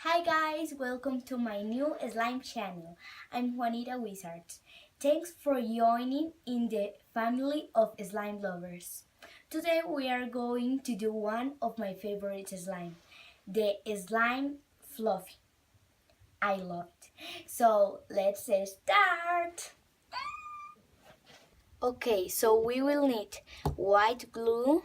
Hi guys, welcome to my new slime channel. I'm Juanita Wizards. Thanks for joining in the family of slime lovers. Today we are going to do one of my favorite slime, the slime fluffy. I love it. So let's start. Okay, so we will need white glue,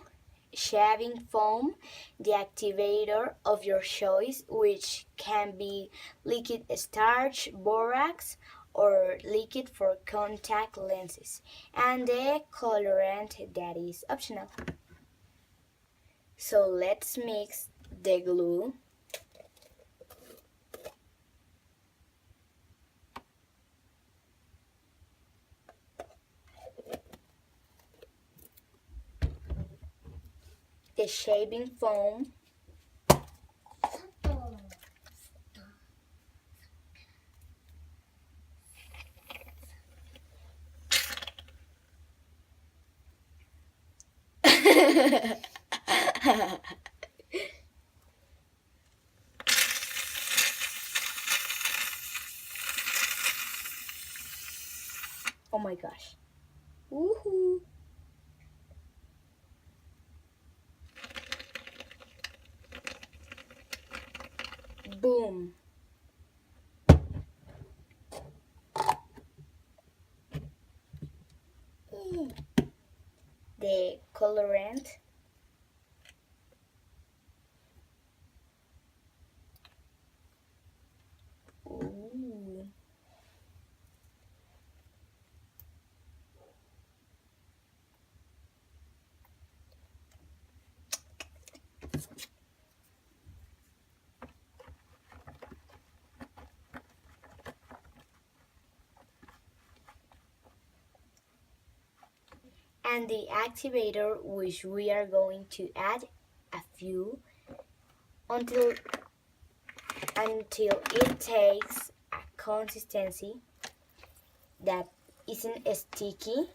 shaving foam, the activator of your choice, which can be liquid starch, borax, or liquid for contact lenses, and the colorant that is optional. So let's mix the glue. The shaving foam. Oh my gosh. Woohoo! Boom. The colorant. Ooh. And the activator, which we are going to add a few until it takes a consistency that isn't sticky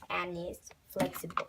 and is flexible.